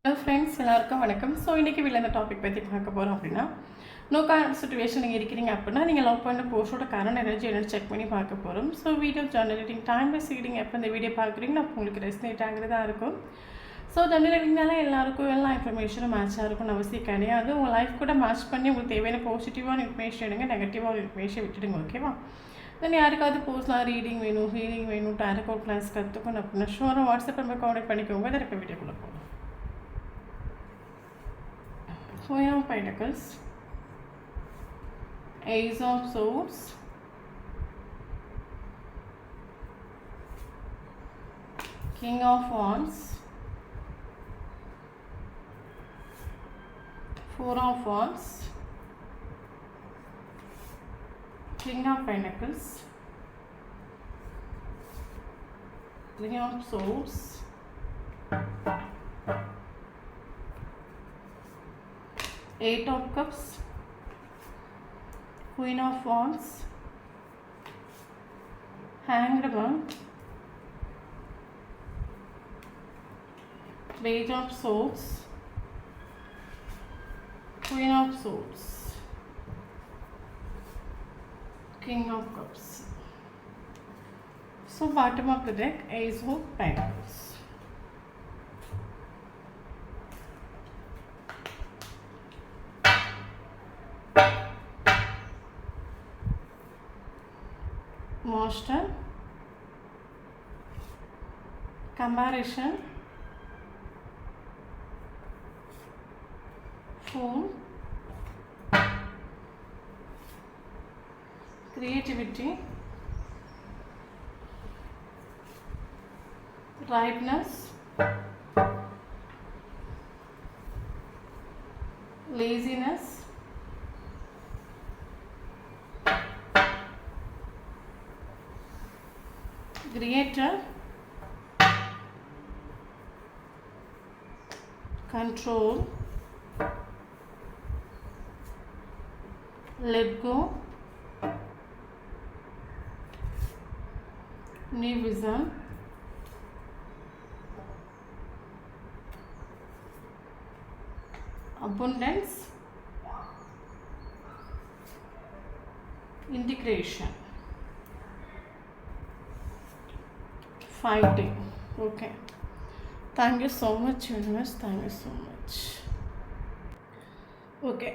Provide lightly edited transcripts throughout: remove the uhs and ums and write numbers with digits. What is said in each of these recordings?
Hello friends, எல்லாருக்கும் வணக்கம். So இன்றைக்கி வீட்டில் இந்த டாபிக் பற்றி பார்க்க போகிறோம் அப்படின்னா, நோ கார்ட் சுச்சுவேஷன் நீங்கள் இருக்கிறீங்க அப்படின்னா நீங்கள் லவ் பண்ண போஸ்டோட கரண்ட் எனர்ஜி என்னென்னு செக் பண்ணி பார்க்க போகிறோம். So video generating timeless reading எப்போ இந்த வீடியோ பார்க்குறீங்களோ அப்போ உங்களுக்கு ரெஸ்னேட் ஆகிறதா இருக்கும். ஸோ ஜெனரேட்டிங்னால எல்லாருக்கும் எல்லா இன்ஃபர்மேஷனும் மேட்சாக இருக்கும்னு அவசியம் கிடையாது. உங்கள் லைஃப் கூட மேட்ச் பண்ணி உங்களுக்கு தேவையான பாசிட்டிவான இன்ஃபர்மேஷன் எடுங்க, நெகட்டிவான இன்ஃபர்மேஷன் விட்டுடுங்க. ஓகேவா? தென் யாருக்காவது பர்சனலாக ரீடிங் வேணும், ஹீலிங் வேணும், டேரக் அவுட் கிளாஸ் கற்றுக்கணும் அப்படின்னா ஷோராக வாட்ஸ்அப் நம்பர் கான்டாக்ட் பண்ணிக்கோங்க. அதை இப்போ வீடியோக்குள்ளே போகலாம். Queen of Pentacles, Ace of Swords, King of Wands, Four of Wands, King of Pentacles, Three of Swords, Eight of Cups, Queen of Wands, Hanged Man, Page of Swords, Queen of Swords, King of Cups. So bottom of the deck, Ace of Pentacles. Master, comparison, Fool, creativity, ripeness, laziness, creator, control, let go, new vision, abundance, integration, fighting. Okay, thank you so much universe, thank you so much. Okay,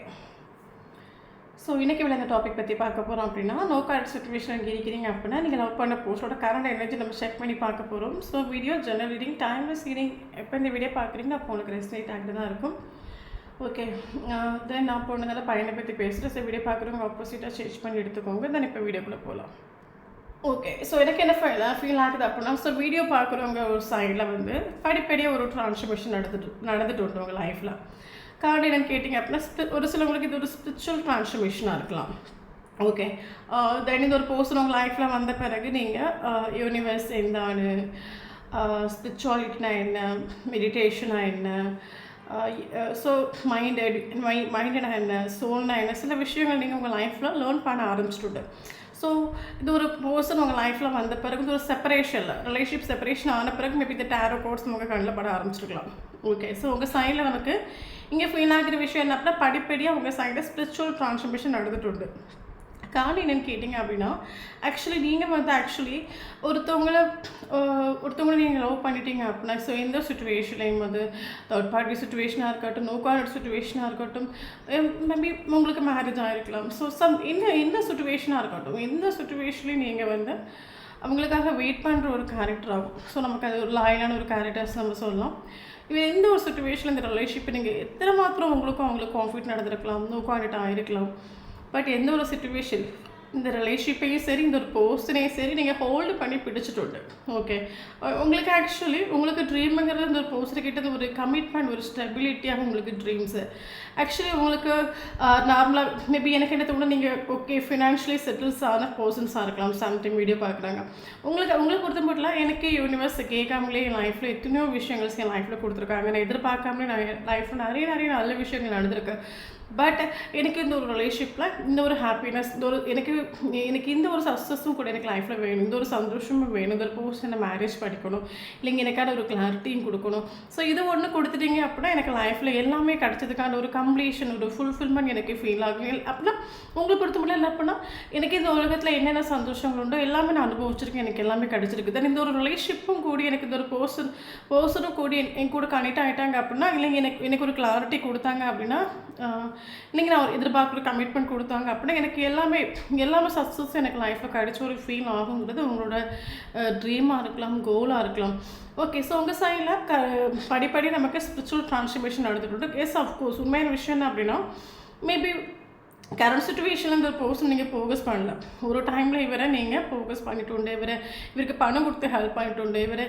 so இன்றைக்கி விட இந்த topic பற்றி பார்க்க போகிறோம் அப்படின்னா, no card situation இருக்கிறீங்க அப்படின்னா நீங்கள் லவ் பண்ண போஸ்டோட கரண்ட் எனர்ஜி நம்ம செக் பண்ணி பார்க்க போகிறோம். So video general reading timeless reading எப்போ இந்த வீடியோ பார்க்குறீங்கன்னா அப்போ உங்களுக்கு ரெஸ்னேட் ஆகிட்டு தான் இருக்கும். ஓகே, தென் நான் போனதால பையனை பற்றி பேசுகிறேன். ஸோ வீடியோ பார்க்குறவங்க ஆப்போசிட்டாக சேஞ்ச் பண்ணி எடுத்துக்கோங்க. தென் இப்போ வீடியோக்குள்ளே போகலாம். ஓகே, ஸோ எனக்கு என்ன ஃபீல் ஆகுது அப்படின்னா, ஸோ வீடியோ பார்க்குறவங்க ஒரு சைடில் வந்து படிப்படியாக ஒரு ட்ரான்ஸ்ஃபர்மேஷன் நடந்துட்டு உண்டு உங்கள் லைஃப்பில். காரணம் என்னென்னு கேட்டிங்க அப்படின்னா, ஒரு சிலவங்களுக்கு இது ஒரு ஸ்பிரிச்சுவல் ட்ரான்ஸ்ஃபர்மேஷனாக இருக்கலாம். ஓகே, தென் இந்த ஒரு பர்சன் உங்கள் லைஃப்பில் வந்த பிறகு நீங்கள் யூனிவர்ஸ் எந்தானு, ஸ்பிரிச்சுவாலிட்டினா என்ன, மெடிடேஷனா என்ன, ஸோ மைண்டனா என்ன, சோல்னா என்ன, சில விஷயங்கள் நீங்கள் உங்கள் லைஃப்பில் லேர்ன் பண்ண ஆரம்பிச்சுட்டு. ஸோ இது ஒரு பர்சன் உங்கள் லைஃப்பில் வந்த பிறகு இது ஒரு செப்பரேஷனில் ரிலேஷன்ஷிப் செப்பரேஷன் ஆன பிறகு மேபி இந்த டேரோ கோட்ஸ் உங்கள் கண்ணில் பட ஆரம்பிச்சிருக்கலாம். ஓகே, ஸோ உங்கள் சைடில் நமக்கு இங்கே ஃபீல் ஆகிற விஷயம் என்ன அப்படின்னா, படிப்படியாக உங்கள் சைடில் ஸ்பிரிச்சுவல் ட்ரான்ஸ்ஃபர்மேஷன் நடந்துட்டு உண்டு. காரணம் என்னென்னு கேட்டிங்க அப்படின்னா, நீங்கள் வந்து ஒருத்தவங்களை நீங்கள் லவ் பண்ணிட்டீங்க அப்படின்னா, ஸோ எந்த சுச்சுவேஷன்லையும் வந்து தேர்ட் பார்ட்டி சுச்சுவேஷனாக இருக்கட்டும், நோ கார்ட் சுச்சுவேஷனாக இருக்கட்டும், மேபி உங்களுக்கு மேரேஜ் ஆகிருக்கலாம். ஸோ என்ன சுச்சுவேஷனாக இருக்கட்டும், எந்த சுச்சுவேஷன்லையும் நீங்கள் வந்து அவங்களுக்காக வெயிட் பண்ணுற ஒரு கேரக்டர் ஆகும். ஸோ நமக்கு அது ஒரு லாயலான ஒரு கேரக்டர்ஸ் நம்ம சொல்லலாம். இது எந்த ஒரு சுச்சுவேஷனில் இந்த ரிலேஷன்ஷிப்பை நீங்கள் எத்தனை மாத்திரம் அவங்களுக்கு கான்ஃபிடென்ட் நடந்திருக்கலாம், நோ கான்டாக்ட் ஆகிருக்கலாம். பட் எந்த ஒரு சிச்சுவேஷன் இந்த ரிலேஷன்ஷிப்பையும் சரி, இந்த ஒரு பர்சனையும் சரி நீங்கள் ஹோல்டு பண்ணி பிடிச்சிட்டு. ஓகே, உங்களுக்கு ஆக்சுவலி உங்களுக்கு ட்ரீமுங்கிறது இந்த ஒரு பர்சன்கிட்ட ஒரு கமிட்மெண்ட், ஒரு ஸ்டெபிலிட்டியாக உங்களுக்கு ட்ரீம்ஸு. ஆக்சுவலி உங்களுக்கு நார்மலாக மேபி எனக்கு என்ன தோணும், நீங்கள் ஓகே ஃபினான்ஷியலி செட்டில்ஸ் ஆன பர்சன்ஸாக இருக்கலாம். சம்டைம் வீடியோ பார்க்குறாங்க, உங்களுக்கு பொறுத்த மட்டும் எனக்கு யூனிவர்ஸ் கேட்காமலே என் லைஃப்பில் எத்தனையோ விஷயங்கள் என் லைஃப்பில் கொடுத்துருக்காங்க. நான் எதிர்பார்க்காமலே நான் லைஃப்பில் நிறைய நல்ல விஷயங்கள் நடந்திருக்கு. பட் எனக்கு இந்த ஒரு ரிலேஷன்ஷிப்பில் இந்த ஒரு ஹாப்பினஸ், இந்த ஒரு எனக்கு எனக்கு இந்த ஒரு சக்ஸஸும் கூட எனக்கு லைஃப்பில் வேணும், இந்த ஒரு சந்தோஷமும் வேணும், இந்த ஒரு பர்சனை மேரேஜ் பண்ணிக்கணும், இல்லைங்க எனக்கான ஒரு கிளாரிட்டியும் கொடுக்கணும். ஸோ இது ஒன்று கொடுத்துட்டீங்க அப்படின்னா எனக்கு லைஃப்பில் எல்லாமே கிடச்சதுக்கான ஒரு கம்ப்ளீஷன், ஒரு ஃபுல்ஃபில்மெண்ட் எனக்கு ஃபீல் ஆகும். அப்படின்னா உங்களை பொறுத்த மட்டும் என்ன அப்படின்னா எனக்கு இந்த உலகத்தில் என்னென்ன சந்தோஷங்கள் உண்டோ எல்லாமே நான் அனுபவிச்சிருக்கேன், எனக்கு எல்லாமே கிடச்சிருக்கு. தென் இந்த ஒரு ரிலேஷிப்பும் கூடி எனக்கு இந்த ஒரு பர்சனும் கூடி என் கூட கனெக்ட் ஆகிட்டாங்க அப்படின்னா, இல்லைங்க எனக்கு ஒரு கிளாரிட்டி கொடுத்தாங்க அப்படின்னா, இல்லைங்க நான் எதிர்பார்க்குற கமிட்மெண்ட் கொடுத்தாங்க அப்படின்னா எனக்கு எல்லாமே சக்ஸஸ் எனக்கு லைஃப்பில் கிடச்ச ஒரு ஃபீல் ஆகுங்கிறது உங்களோட ட்ரீமாக இருக்கலாம், கோலாக இருக்கலாம். ஓகே, ஸோ உங்கள் சைடில் படிப்படி நமக்கு ஸ்பிரிச்சுவல் ட்ரான்ஸ்ஃபர்மேஷன் நடந்துட்டு எஸ் அஃப்கோர்ஸ் உண்மையான விஷயம் என்ன அப்படின்னா மேபி கரண்ட் சுச்சுவேஷனில் இந்த பர்சன் நீங்கள் ஃபோக்கஸ் பண்ணல. ஒரு டைமில் இவரை நீங்கள் ஃபோக்கஸ் பண்ணிட்டு உண்டு, இவருக்கு பணம் கொடுத்து ஹெல்ப் பண்ணிட்டு உண்டு,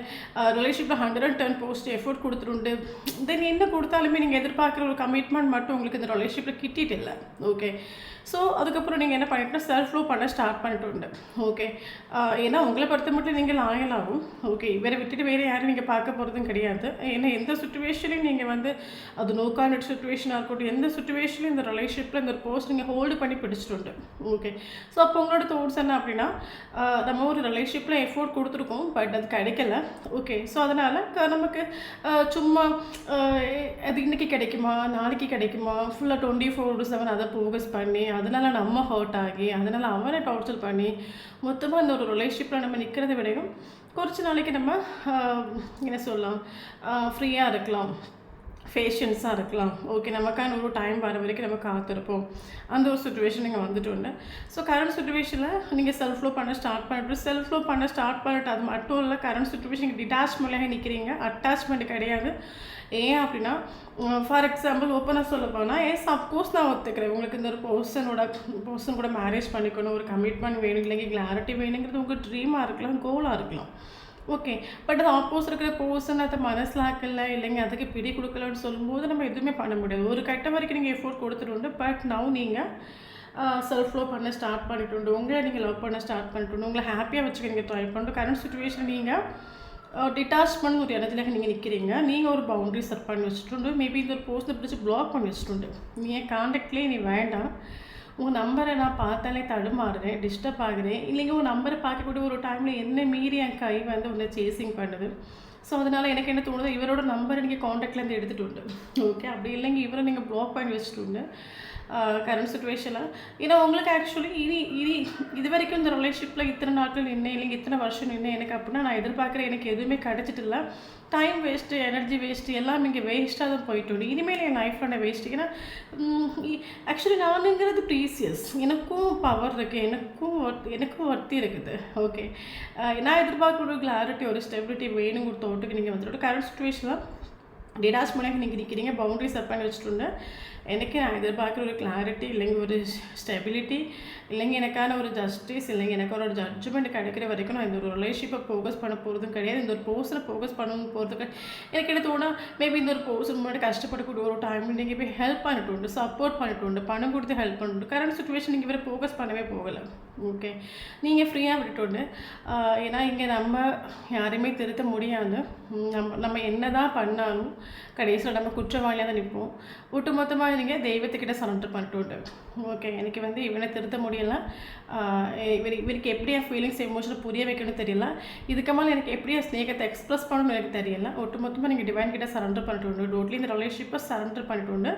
ரிலேஷன்ஷிப்பில் 110% எஃபோர்ட் கொடுத்துட்டு. தென் என்ன கொடுத்தாலுமே நீங்கள் எதிர்பார்க்குற ஒரு கமிட்மெண்ட் மட்டும் உங்களுக்கு இந்த ரிலேஷன்ஷிப்பில் கிட்டிட்டு இல்லை. ஓகே, ஸோ அதுக்கப்புறம் நீங்கள் என்ன பண்ணிட்டுனா செல்ஃப் லவ் பண்ண ஸ்டார்ட் பண்ணிட்டு உண்டு. ஓகே, ஏன்னா உங்களை பொறுத்த மட்டும் நீங்கள் லாயல் ஆகும். ஓகே, இவரை விட்டுட்டு வேறு யாரும் நீங்கள் பார்க்க போகிறதும் கிடையாது. ஏன்னா எந்த சுச்சுவேஷனையும் நீங்கள் வந்து அது நோ கான்டெக்ட் சுச்சுவேஷனாக இருக்கட்டும், எந்த சுச்சுவேஷனையும் இந்த ரிலேஷன்ஷிப்பில் இந்த ஒரு போஸ்ட் நீங்கள் ஹோல்டு பண்ணி பிடிச்சிட்டு. ஓகே, ஸோ அப்போ உங்களோட தோட்ஸ் என்ன அப்படின்னா நம்ம ஒரு ரிலேஷன்ஷிப்பில் எஃபோர்ட் கொடுத்துருக்கோம், பட் அது கிடைக்கல. ஓகே, ஸோ அதனால் நமக்கு சும்மா அது இன்றைக்கி கிடைக்குமா நாளைக்கு கிடைக்குமா ஃபுல்லாக 24/7 அதை ஃபோக்கஸ் பண்ணி அதனால் நம்ம ஹர்ட் ஆகி அதனால் அவனை டார்ச்சர் பண்ணி மொத்தமாக இந்த ஒரு ரிலேஷன்ஷிப்பில் நம்ம நிற்கிறத விடையும் கொஞ்ச நாளைக்கு நம்ம என்ன சொல்லலாம் ஃப்ரீயாக இருக்கலாம், ஃபேஷன்ஸாக இருக்கலாம். ஓகே, நமக்கான ஒரு டைம் வர வரைக்கும் நம்ம காத்திருப்போம். அந்த ஒரு சுச்சுவேஷன் நீங்கள் வந்துட்டு உண்டு. ஸோ கரண்ட் சுச்சுவேஷனில் நீங்கள் செல்ஃப் லவ் பண்ண ஸ்டார்ட் பண்ணிட்டு அது மட்டும் இல்லை, கரண்ட் சுச்சுவேஷனுக்கு டிட்டாச்மெண்ட்லேயே நிற்கிறீங்க, அட்டாச்மெண்ட் கிடையாது. ஏன் அப்படின்னா ஃபார் எக்ஸாம்பிள் ஓப்பனாக சொல்ல போனால் அஃப்கோர்ஸ் நான் ஒத்துக்கிறேன் உங்களுக்கு இந்த ஒரு பர்சன் கூட மேரேஜ் பண்ணிக்கணும், ஒரு கமிட்மெண்ட் வேணும், இல்லைங்க கிளாரிட்டி வேணுங்கிறது உங்கள் ட்ரீமாக இருக்கலாம், கோலாக இருக்கலாம். ஓகே, பட் அது ஆப்போசிட் இருக்கிற பர்சன் அதை மனசில் ஆக்கல, இல்லைங்க அதுக்கு பிடி கொடுக்கலன்னு சொல்லும்போது நம்ம எதுவுமே பண்ண முடியாது. ஒரு கட்ட வரைக்கும் நீங்கள் எஃபோர்ட் கொடுத்துட்டு பட் நவ் நீங்கள் செல்ஃப் லவ் பண்ண ஸ்டார்ட் பண்ணிட்டு உங்களை நீங்கள் லவ் பண்ண ஸ்டார்ட் பண்ணிட்டு உங்களை ஹாப்பியாக வச்சுக்க நீங்கள் ட்ரை பண்ணிட்டு கரண்ட் சுச்சுவேஷன் நீங்கள் டிட்டாச்மெண்ட் ஒரு இடத்துல நீங்கள் நிற்கிறீங்க, நீங்கள் ஒரு பவுண்டரி செட் பண்ணி வச்சுட்டு மேபி இந்த ஒரு போஸ்ட்டை பிடிச்சி பிளாக் பண்ணி வச்சுட்டு நீங்கள் கான்டாக்ட்லேயே நீ வேண்டாம், உங்கள் நம்பரை நான் பார்த்தாலே தடுமாறுறேன், டிஸ்டர்ப் ஆகுறேன், இல்லைங்க உங்கள் நம்பரை பார்க்கக்கூடிய ஒரு டைமில் என்ன மீறி என் கை வந்து உன்னை சேசிங் பண்ணுது. ஸோ அதனால் எனக்கு என்ன தோணுது இவரோட நம்பரை நீங்கள் காண்டாக்ட்லேருந்து எடுத்துகிட்டு உண்டு. ஓகே, அப்படி இல்லைங்க இவரை நீங்கள் பிளாக் பண்ணி வச்சுட்டு உண்டு கரண்ட் சுச்சுவேஷனில். ஏன்னா உங்களுக்கு ஆக்சுவலி இது வரைக்கும் இந்த ரிலேஷன்ஷிப்பில் இத்தனை நாட்கள் நின்று இல்லைங்க இத்தனை வருஷம் நின்று எனக்கு அப்படின்னா நான் எதிர்பார்க்குறேன் எனக்கு எதுவுமே கிடச்சிட்டு இல்லை, டைம் வேஸ்ட்டு, எனர்ஜி வேஸ்ட்டு, எல்லாம் இங்கே வேஸ்ட்டாக தான் போயிட்டு இனிமேல் என் லைஃப்பில் நான் வேஸ்ட்டு. ஏன்னா ஆக்சுவலி நானுங்கிறது ப்ரீசியஸ், எனக்கும் பவர் இருக்குது, எனக்கும் ஒர்த்தி இருக்குது. ஓகே, நான் எதிர்பார்க்குற ஒரு கிளாரிட்டி ஒரு ஸ்டெபிலிட்டி வேணுங்கிற தோட்டுக்கு நீங்கள் வந்துட்டு கரண்ட் சுச்சுவேஷனில் டிடாச்மெண்ட்டாக நீங்கள் நிற்கிறீங்க, பவுண்டரி செட் பண்ணி வச்சுட்டு எனக்கு நான் எதிர்பார்க்குற ஒரு கிளாரிட்டி இல்லைங்க ஒரு ஸ்டெபிலிட்டி இல்லைங்க எனக்கான ஒரு ஜஸ்டிஸ் இல்லைங்க எனக்கு ஒரு ஜட்ஜ்மெண்ட் கிடைக்கிற வரைக்கும் நான் இந்த ஒரு ரிலேஷன்ஷிப்பை ஃபோக்கஸ் பண்ண போகிறதும் கிடையாது, இந்த ஒரு பர்சனை ஃபோக்கஸ் பண்ண போகிறதுக்கு எனக்கு என்ன தோணா மேபி இந்த ஒரு பர்சன் முன்னாடி கஷ்டப்படக்கூடிய ஒரு டைம் நீங்கள் போய் ஹெல்ப் பண்ணிட்டு சப்போர்ட் பண்ணிட்டு பணம் கொடுத்து ஹெல்ப் பண்ணிட்டு கரண்ட் சுச்சுவேஷன் நீங்கள் இவரை ஃபோக்கஸ் பண்ணவே போகலை. ஓகே, நீங்கள் ஃப்ரீயாக விட்டுட்டு ஏன்னா இங்கே நம்ம யாரையுமே திருத்த முடியாது, நம்ம என்ன தான் பண்ணாலும் கடைசியில் நம்ம குற்றவாளியாக தான் நிற்போம். ஒட்டுமொத்தமாக நீங்கள் தெய்வத்துக்கிட்ட சரண்டர் பண்ணிட்டு ஓகே எனக்கு வந்து இவனை திருத்த முடியல, இவருக்கு எப்படி என் ஃபீலிங்ஸ் எமோஷனை புரிய வைக்கணும்னு தெரியல, இதுக்கு மேலே எனக்கு எப்படி என் ஸ்நேகத்தை எக்ஸ்ப்ரெஸ் பண்ணணும்னு எனக்கு தெரியல. ஒட்டுமொத்தமாக நீங்கள் டிவைன் கிட்ட சரண்டர் பண்ணிட்டு டோட்லி இந்த ரிலேஷன்ஷிப்பை சரண்டர் பண்ணிட்டு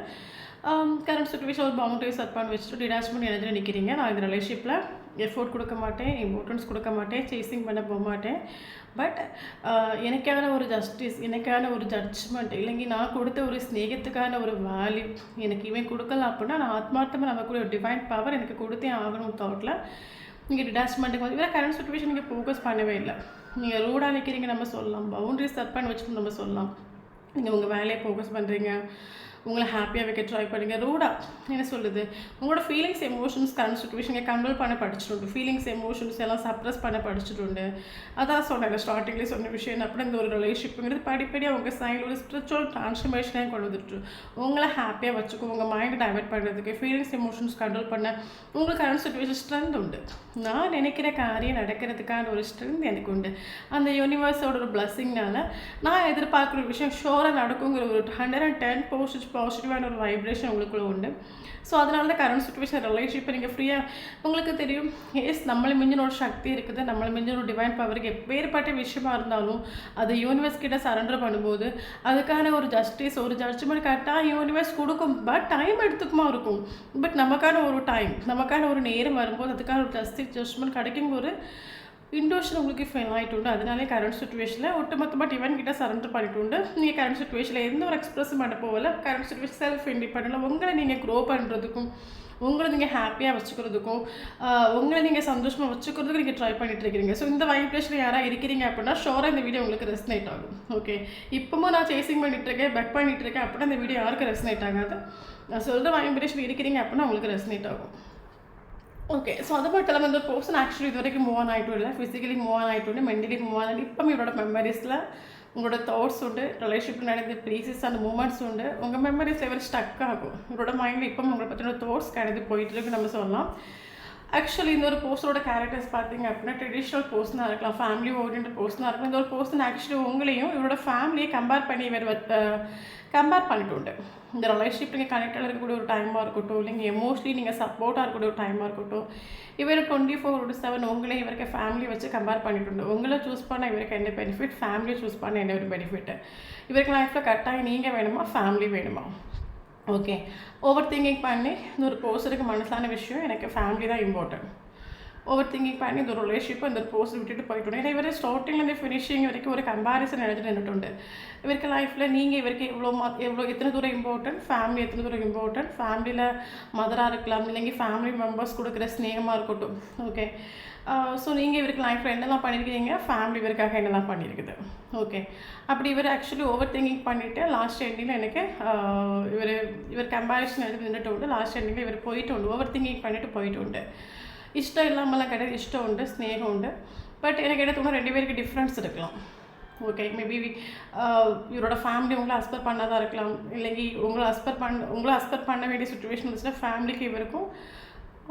கரண்ட் சுச்சுவேஷன் ஒரு பவுண்டரி செட் பண்ணி வச்சுட்டு டிடாச்மெண்ட் எனர்ஜி நிற்கிறீங்க. நான் இந்த ரிலேஷன்ஷிப்பில் எஃபோர்ட் கொடுக்க மாட்டேன், இம்பார்ட்டன்ஸ் கொடுக்க மாட்டேன், சேசிங் பண்ண போக மாட்டேன், பட் எனக்கான ஒரு ஜஸ்டிஸ் எனக்கான ஒரு ஜட்ஜ்மெண்ட் இல்லைங்க நான் கொடுத்த ஒரு ஸ்நேகத்துக்கான ஒரு வேல்யூ எனக்கு இவன் கொடுக்கலாம் அப்படின்னா நான் ஆத்மார்த்தமாக நமக்கு ஒரு டிவைன் பவர் எனக்கு கொடுத்தே ஆகணும் தாட்டில் நீங்கள் டிடாச்மெண்ட்டுக்கு வந்து இவரை கரண்ட் சுச்சுவேஷன் நீங்கள் ஃபோக்கஸ் பண்ணவே இல்லை. நீங்கள் ரூடாக நிற்கிறீங்க நம்ம சொல்லலாம், பவுண்டரி செட் பண்ணி வச்சுட்டு நம்ம சொல்லலாம், நீங்கள் உங்கள் வேலையை ஃபோக்கஸ் பண்ணுறீங்க, உங்களை ஹாப்பியாக வைக்க ட்ரை பண்ணுங்கள். ரூடாக என்ன சொல்லுது உங்களோட ஃபீலிங்ஸ் எமோஷன்ஸ் கரண்ட் சுச்சுவேஷனை கண்ட்ரோல் பண்ண படிச்சுட்டு ஃபீலிங்ஸ் எமோஷன்ஸ் எல்லாம் சப்ரஸ் பண்ண படிச்சுட்டு அதான் சொன்னேன் ஸ்டார்டிங்லேயே சொன்ன விஷயம் அப்படி இந்த ஒரு ரிலேஷன்ஷிப்புங்கிறது படிப்படியாக உங்கள் சைடில் ஒரு ஸ்பிரிச்சுவல் ட்ரான்ஸ்ஃபர்மேஷனே கொண்டு வந்துட்டு உங்களை ஹாப்பியாக வச்சுக்கோ, உங்கள் மைண்டை டைவர்ட் பண்ணுறதுக்கு ஃபீலிங்ஸ் எமோஷன்ஸ் கண்ட்ரோல் பண்ண உங்களுக்கு கரண்ட் சுச்சுவேஷன் ஸ்ட்ரென்த் உண்டு. நான் நினைக்கிற காரியம் நடக்கிறதுக்கான ஒரு ஸ்ட்ரென்த் எனக்கு உண்டு. அந்த யூனிவர்ஸோட ஒரு பிளஸ்ஸிங்னால நான் எதிர்பார்க்குற விஷயம் ஷோராக நடக்குங்கிற ஒரு 110% பாசிட்டிவான ஒரு வைப்ரேஷன் உங்களுக்குள்ளே உண்டு. ஸோ அதனால தான் கரண்ட் சுச்சுவேஷன் ரிலேஷன்ஷிப்பை நீங்கள் ஃப்ரீயாக உங்களுக்கு தெரியும். எஸ், நம்மளை மிஞ்சின ஒரு சக்தி இருக்குது, நம்மளை மிஞ்சின ஒரு டிவைன் பவருக்கு எப்பேற்பட்ட விஷயமா இருந்தாலும் அது யூனிவர்ஸ் கிட்ட சரண்டர் பண்ணும்போது அதுக்கான ஒரு ஜஸ்டிஸ், ஒரு ஜட்ஜ்மெண்ட் கரெக்டாக யூனிவர்ஸ் கொடுக்கும். பட் டைம் எடுத்துக்குமா இருக்கும். பட் நமக்கான ஒரு டைம், நமக்கான ஒரு நேரம் வரும்போது அதுக்கான ஒரு ஜட்ஜ்மெண்ட் கிடைக்கும். ஒரு இன்டோஷன் உங்களுக்கு ஃபீல் ஆகிட்டு. அதனாலே கரண்ட் சுச்சுவேஷனில் ஒட்டுமொத்தமாக டிவன் கிட்ட சரண்டர் பண்ணிட்டு நீங்கள் கரண்ட் சுச்சுவேஷனில் எந்த ஒரு எக்ஸ்பிரஸும் பண்ண போகல. கரண்ட் சுச்சுவேஷன் செல்ஃப் இண்டிபெண்டன்ட் உங்களை நீங்கள் க்ரோ பண்ணுறதுக்கும், உங்களை நீங்கள் ஹாப்பியாக வச்சுக்கிறதுக்கும், உங்களை நீங்கள் சந்தோஷமாக வச்சுக்கிறதுக்கு நீங்கள் ட்ரை பண்ணிட்டு இருக்கிறீங்க. ஸோ இந்த வைப்ரேஷன் யாராக இருக்கிறீங்க அப்படின்னா ஷோராக இந்த வீடியோ உங்களுக்கு ரெஸ்னேட் ஆகும். ஓகே, இப்போவும் நான் சேசிங் பண்ணிகிட்ருக்கேன், பெக் பண்ணிகிட்ருக்கேன் அப்படின்னா இந்த வீடியோ யாருக்கு ரெஸ்னேட் ஆகாது. நான் சொல்கிற வைப்ரேஷன் இருக்கிறீங்க அப்படின்னா உங்களுக்கு ரெஸ்னேட் ஆகும். ஓகே, ஸோ அது மட்டும் இல்லாமல் இந்த பர்சன் ஆக்சுவலி இது வரைக்கும் மூவ் ஆன் ஆகிட்டும் இல்லை, ஃபிசிக்கலி மூவ் ஆன் ஆகிட்டு, மென்டலி மூவ் ஆன். இப்போ இவரோட மெமரிஸில் உங்களோட தாட்ஸ் உண்டு, ரிலேஷன்ஷிப்பில் நடந்த ப்ளேசஸ் அண்ட் மூமெண்ட்ஸ் உண்டு. உங்கள் மெமரிஸில் இவர் ஸ்டக் ஆகும். இவரோட மைண்டில் இப்போ உங்களை பற்றின தாட்ஸ் கடந்து போயிட்டுருக்கு நம்ம சொல்லலாம். ஆக்சுவலி இந்த ஒரு பர்சனோட கேரக்டர்ஸ் பார்த்தீங்க அப்படின்னா ட்ரெடிஷ்னல் பர்சனாக இருக்கலாம், ஃபேமிலி ஓரியன்ட் பர்சனாக இருக்கலாம். இந்த ஒரு பர்சன் ஆக்சுவலி உங்களையும் இவரோட ஃபேமிலியை கம்பேர் பண்ணி இவர் பண்ணிட்டு உண்டு. இந்த ரிலேஷன்ஷிப் நீங்கள் கனெக்டாக இருக்கக்கூடிய ஒரு டைமாக இருக்கட்டும், இல்லைங்க எமோஷ்னலி நீங்கள் சப்போர்ட்டாக இருக்கக்கூடிய ஒரு டைமாக இருக்கட்டும், இவர் 24/7 உங்களே இவருக்கு ஃபேமிலி வச்சு கம்பேர் பண்ணிட்டு உண்டு. உங்களை சூஸ் பண்ண இவருக்கு என்ன பெனிஃபிட், ஃபேமிலியை சூஸ் பண்ண என்ன ஒரு பெனிஃபிட். இவருக்கு லைஃப்பில் கரெக்டாக நீங்கள் வேணுமா, ஃபேமிலி வேணுமா? ஓகே, ஓவர் திங்கிங் பண்ணி இந்த ஒரு பர்சனுக்கு மனசான விஷயம் எனக்கு ஃபேமிலி தான் இம்பார்ட்டன்ட். ஓவர் திங்கிங் பண்ணி இந்த ஒரு ரிலேஷன்ஷிப்பை இந்த பர்சன் விட்டுட்டு போயிட்டு. ஏன்னா இவர் ஸ்டார்டிங்லேருந்து ஃபினிஷிங் வரைக்கும் ஒரு கம்பேரிசன் எடுத்துகிட்டு நின்றுட்டு. இவருக்கு லைஃப்பில் நீங்கள் இவருக்கு எவ்வளோ எத்தனை தூரம் இம்பார்ட்டன்ட், ஃபேமிலி எத்தனை தூரம் இம்பார்ட்டன்ட், ஃபேமிலியில் மதராக இருக்கலாம், இல்லைங்க ஃபேமிலி மெம்பர்ஸ் கொடுக்குற ஸ்நேகமாக இருக்கட்டும். ஓகே, ஸோ நீங்கள் இவருக்கு லைஃப்பில் என்னெல்லாம் பண்ணியிருக்கீங்க, ஃபேமிலி இவருக்காக என்னெல்லாம் பண்ணியிருக்குது. ஓகே, அப்படி இவர் ஆக்சுவலி ஓவர் திங்கிங் பண்ணிவிட்டு லாஸ்ட் எண்டிங்கில் எனக்கு இவர் கம்பேரிசன் எடுத்து நின்றுட்டு உண்டு. லாஸ்ட் எண்டிங்கில் இவர் போயிட்டு உண்டு, ஓவர் திங்கிங் பண்ணிவிட்டு போயிட்டு உண்டு. இஷ்டம் இல்லாமலாம் கிடையாது, இஷ்டம் உண்டு, ஸ்நேகம் உண்டு. பட் எனக்கு எடுத்தோன்னா 2 பேருக்கு டிஃப்ரென்ஸ் இருக்கலாம். ஓகே, மேபி இவரோட ஃபேமிலி உங்களை அஸ்பெக்ட் பண்ணதாக இருக்கலாம், இல்லைங்க உங்களை அஸ்பெக்ட் பண்ண வேண்டிய சுச்சுவேஷன் இருந்துச்சுன்னா ஃபேமிலிக்கு இவருக்கும்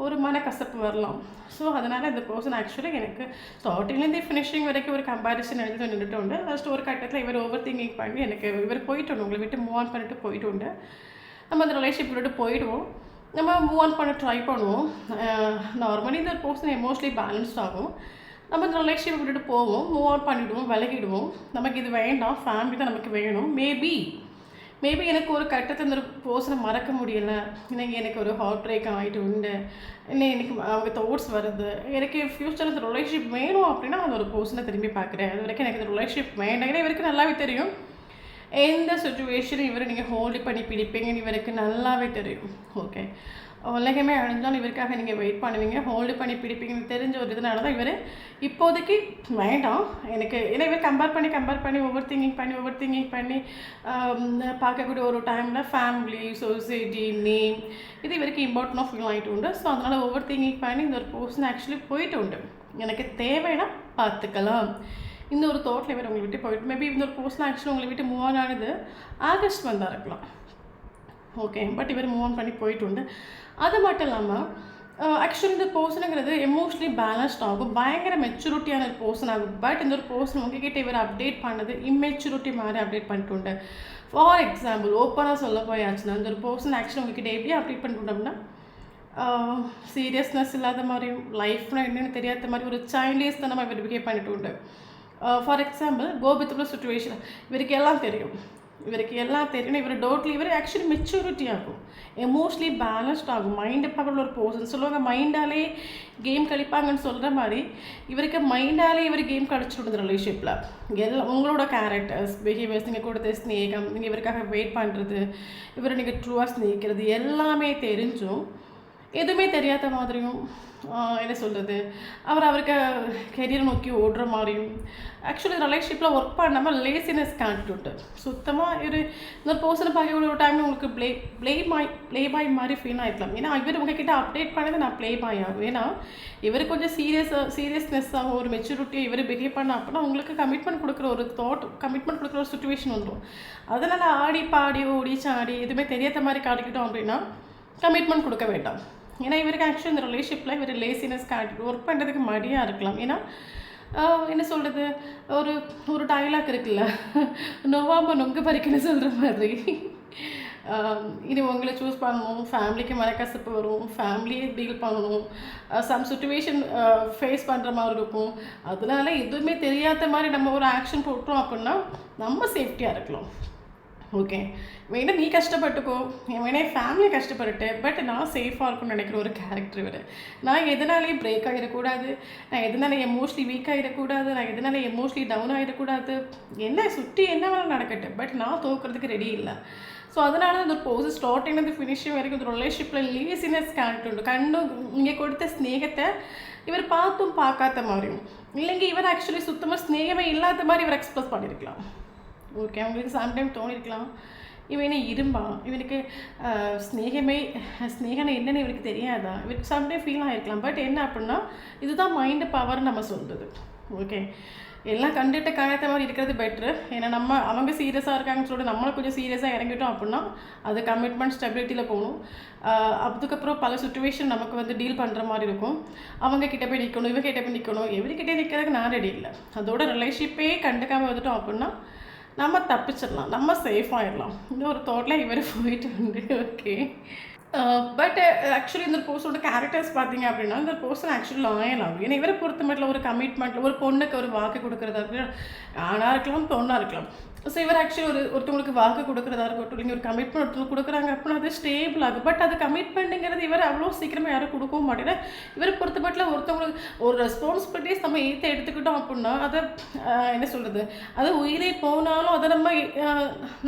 ஒரு மனக்கசப்பு வரலாம். ஸோ அதனால் இந்த பர்சன் ஆக்சுவலி எனக்கு ஸ்டார்டிங்லேருந்து ஃபினிஷிங் வரைக்கும் ஒரு கம்பேரிசன் எடுத்து நின்றுட்டு உண்டு. ஃபஸ்ட்டு ஒரு கட்டத்தில் இவர் ஓவர் திங்கிங் பண்ணி எனக்கு இவர் போயிட்டு உண்டு, உங்களை விட்டு மூவ் ஆன் பண்ணிட்டு போயிட்டு உண்டு. நம்ம அந்த ரிலேஷன்ஷிப் விட்டு போயிடுவோம், நம்ம மூவ் ஆன் பண்ண ட்ரை பண்ணுவோம். நார்மலி இந்த ஒரு பர்சன் எமோஷ்னலி பேலன்ஸ்ட் ஆகும். நம்ம இந்த ரிலேஷன்ஷிப் விட்டுட்டு போவோம், மூவ் ஆன் பண்ணிவிடுவோம், விலகிடுவோம். நமக்கு இது வேண்டாம், ஃபேமிலி தான் நமக்கு வேணும். மேபி எனக்கு ஒரு கட்டத்தில் இந்த ஒரு பர்சனை மறக்க முடியலை, இன்னைக்கு எனக்கு ஒரு ஹார்ட் பிரேக் ஆகிட்டு உண்டு, இன்னும் எனக்கு அவங்க தாட்ஸ் வருது, எனக்கு ஃப்யூச்சரில் இந்த ரிலேஷன்ஷிப் வேணும் அப்படின்னா அந்த ஒரு பர்சனை திரும்பி பார்க்குறேன். அது வரைக்கும் எனக்கு இந்த ரிலேஷன்ஷிப் வேண்டாம். ஏன்னா இவருக்கு நல்லாவே தெரியும் எந்த சுச்சுவேஷனும் இவரை நீங்கள் ஹோல்டு பண்ணி பிடிப்பீங்கன்னு இவருக்கு நல்லாவே தெரியும். ஓகே, உலகமே அழிஞ்சாலும் இவருக்காக நீங்கள் வெயிட் பண்ணுவீங்க, ஹோல்டு பண்ணி பிடிப்பீங்கன்னு தெரிஞ்ச ஒரு இதனால தான் இவர் இப்போதைக்கு வேண்டாம் எனக்கு. ஏன்னா இவர் கம்பேர் பண்ணி ஓவர் திங்கிங் பண்ணி பார்க்கக்கூடிய ஒரு டைமில் ஃபேமிலி, சொசைட்டி, நேம் இது இவருக்கு இம்பார்ட்டன்ட் ஃபீல் ஆகிட்டு உண்டு. ஸோ அதனால் ஓவர் திங்கிங் பண்ணி இந்த ஒரு பர்சன் ஆக்சுவலி போயிட்டு உண்டு. எனக்கு தேவைன்னா பார்த்துக்கலாம். இந்த ஒரு தாட்டில் இவர் உங்களை விட்டு போயிட்டு, மேபி இந்த ஒரு பர்சன் ஆக்சுவலி உங்களை விட்டு மூவ் ஆன் ஆனது ஆகஸ்ட் வந்தால் இருக்கலாம். ஓகே, பட் இவர் மூவ் ஆன் பண்ணி போயிட்டு உண்டு. அது மட்டும் இல்லாமல் ஆக்சுவலி இந்த பர்சனுங்கிறது எமோஷ்னலி பேலன்ஸ்ட் ஆகும், பயங்கர மெச்சூரிட்டியான ஒரு பர்சன் ஆகும். பட் இந்த ஒரு பர்சன் உங்ககிட்ட இவர் அப்டேட் பண்ணது இம்மெச்சூரிட்டி மாதிரி அப்டேட் பண்ணிட்டு உண்டு. ஃபார் எக்ஸாம்பிள் ஓப்பனாக சொல்ல போயாச்சுன்னா இந்த ஒரு பர்சன் ஆக்சுவலி உங்ககிட்ட எப்படி அப்டேட் பண்ணிட்டோம்னா சீரியஸ்னஸ் இல்லாத மாதிரியும், லைஃப்னா என்னென்னு தெரியாத மாதிரி ஒரு சைல்டிஷ் தான் நம்ம இவர் பிஹேவ் பண்ணிட்டு உண்டு. ஃபார் எக்ஸாம்பிள் கோபித்துள்ள சுச்சுவேஷன் இவருக்கு எல்லாம் தெரியும், இவர் டோட்லி இவர் ஆக்சுவலி மெச்சூரிட்டி ஆகும், எமோஷ்னலி பேலன்ஸ்ட் ஆகும், மைண்டு பவரில் ஒரு பர்சன் சொல்லுவாங்க. மைண்டாலே கேம் கழிப்பாங்கன்னு சொல்கிற மாதிரி இவருக்கு மைண்டாலே இவர் கேம் கழிச்சுட்டு ரிலேஷன்ஷிப்பில் உங்களோட கேரக்டர்ஸ், பிஹேவியர்ஸ், நீங்கள் கொடுத்த ஸ்நேகம், நீங்கள் இவருக்காக வெயிட் பண்ணுறது, இவரை நீங்கள் ட்ரூவாக ஸ்நேகிக்கிறது எல்லாமே தெரிஞ்சும் எதுவுமே தெரியாத மாதிரியும், என்ன சொல்கிறது, அவருக்கு கெரியர் நோக்கி ஓடுற மாதிரியும், ஆக்சுவலி ரிலேஷன்ஷிப்பில் ஒர்க் பண்ணாமல் லேசினஸ் காட்டிட்டு சுத்தமாக இந்த பர்சனை பார்க்கக்கூடிய ஒரு டைமில் உங்களுக்கு ப்ளே பாய் மாதிரி ஃபீல் ஆகிக்கலாம். ஏன்னா இவர் உங்ககிட்ட அப்டேட் பண்ணது நான் ப்ளே பாய் ஆகும். ஏன்னா இவர் கொஞ்சம் சீரியஸ்னஸ் ஆகும், ஒரு மெச்சூரிட்டி இவர் பிஹேவ் பண்ண அப்படின்னா உங்களுக்கு கமிட்மெண்ட் கொடுக்குற ஒரு சுச்சுவேஷன் வந்துடும். அதனால் ஆடி பாடி ஓடி சாடி எதுவுமே தெரியாத மாதிரி காட்டிக்கிட்டோம் அப்படின்னா கமிட்மெண்ட் கொடுக்க வேண்டாம். ஏன்னா இவருக்கு ஆக்சுவலி இந்த ரிலேஷன்ஷிப்பில் இவர் லேசினஸ் காட்டி ஒர்க் பண்ணுறதுக்கு மடியாக இருக்கலாம். ஏன்னா என்ன சொல்கிறது, ஒரு டைலாக் இருக்குல்ல, நோவாமல் நொங்கு பறிக்கணும்னு சொல்கிற மாதிரி இனி உங்களை சூஸ் பண்ணணும், ஃபேமிலிக்கு மனக்கசப்பு வரும், ஃபேமிலியை டீல் பண்ணணும், சம் சுச்சுவேஷன் ஃபேஸ் பண்ணுற மாதிரி இருக்கும். அதனால எதுவுமே தெரியாத மாதிரி நம்ம ஒரு ஆக்ஷன் போட்டோம் அப்படின்னா நம்ம சேஃப்டியாக இருக்கலாம். ஓகே, வேணா நீ கஷ்டப்பட்டுக்கோ, வேணா என் ஃபேமிலி கஷ்டப்பட்டுட்டு, பட் நான் சேஃபாக இருக்கும்னு நினைக்கிற ஒரு கேரக்டர் இவர். நான் எதனாலையும் பிரேக் ஆகிடக்கூடாது, நான் எதனால எமோஷ்னலி வீக் ஆகிடக்கூடாது, நான் எதனால எமோஷ்னலி டவுன் ஆகிடக்கூடாது, என்ன சுற்றி என்ன வேணாலும் நடக்கட்டும், பட் நான் தோக்குறதுக்கு ரெடி இல்லை. ஸோ அதனால தான் அந்த போஸ் ஸ்டார்டிங்லேருந்து ஃபினிஷிங் வரைக்கும் இந்த ரிலேஷன்ஷிப்பில் லீசினஸ் கேரக்டர் உண்டு. கண்ணும் இங்கே கொடுத்த ஸ்நேகத்தை இவர் பார்த்தும் பார்க்காத மாதிரியும், இல்லைங்க இவர் ஆக்சுவலி சுத்தமாக ஸ்நேகமே இல்லாத மாதிரி இவர் எக்ஸ்பிரஸ் பண்ணியிருக்கலாம். ஓகே, அவங்களுக்கு சம்டைம் தோணிருக்கலாம் இவன் என்ன இரும்பா, இவனுக்கு ஸ்நேகனை என்னென்னு இவருக்கு தெரியாதா, இவருக்கு சம்டைம் ஃபீல் ஆகிருக்கலாம். பட் என்ன அப்படின்னா இதுதான் மைண்டு பவர் நம்ம சொல்கிறது. ஓகே, எல்லாம் கண்டுகிட்ட காயத்த மாதிரி இருக்கிறது பெட்ரு. ஏன்னா அவங்க சீரியஸாக இருக்காங்கன்னு சொல்லிட்டு நம்மளும் கொஞ்சம் சீரியஸாக இறங்கிட்டோம் அப்படின்னா அது கமிட்மெண்ட் ஸ்டெபிலிட்டியில் போகணும். அதுக்கப்புறம் பல சுச்சுவேஷன் நமக்கு டீல் பண்ணுற மாதிரி இருக்கும். அவங்க கிட்டே போய் நிற்கணும், இவங்க கிட்டே போய் நிற்கணும், எவரிக்கிட்டே நிற்கிறதுக்கு நான் ரெடி இல்லை. அதோட ரிலேஷன்ஷிப்பே கண்டுக்காமல் வந்துட்டோம் அப்படின்னா நம்ம தப்பிச்சிடலாம், நம்ம சேஃப் ஆகிடலாம். இன்னொரு தோட்டில் இவர் போயிட்டு உண்டு. ஓகே, பட் ஆக்சுவலி இந்த பர்சனோட கேரக்டர்ஸ் பார்த்தீங்க அப்படின்னா இந்த பர்சன் ஆக்சுவலி லாயல் ஆகும். ஏன்னா இவரை பொறுத்த மட்டும் ஒரு கமிட்மெண்ட்டில் ஒரு பொண்ணுக்கு ஒரு வாக்கு கொடுக்குறதா இருக்கட்டும், ஆணாக இருக்கலாம் பொண்ணாக இருக்கலாம். ஸோ இவர் ஆக்சுவலி ஒருத்தவங்களுக்கு வாக்கு கொடுக்குறதா இருக்கட்டும், இல்லைங்க ஒரு கமிட்மெண்ட் ஒருத்தவங்க கொடுக்குறாங்க அப்படின்னா அது ஸ்டேபிள் ஆகும். பட் அது கமிட்மெண்ட்டுங்கிறது இவர் அவ்வளோ சீக்கிரமாக யாரும் கொடுக்கவும் மாட்டேன்னா. இவரை பொறுத்த மட்டும் ஒருத்தவங்களுக்கு ஒரு ரெஸ்பான்சிபிலிட்டிஸ் நம்ம எடுத்துக்கிட்டோம் அப்படின்னா அதை என்ன சொல்கிறது, அது உயிரை போனாலும் அதை நம்ம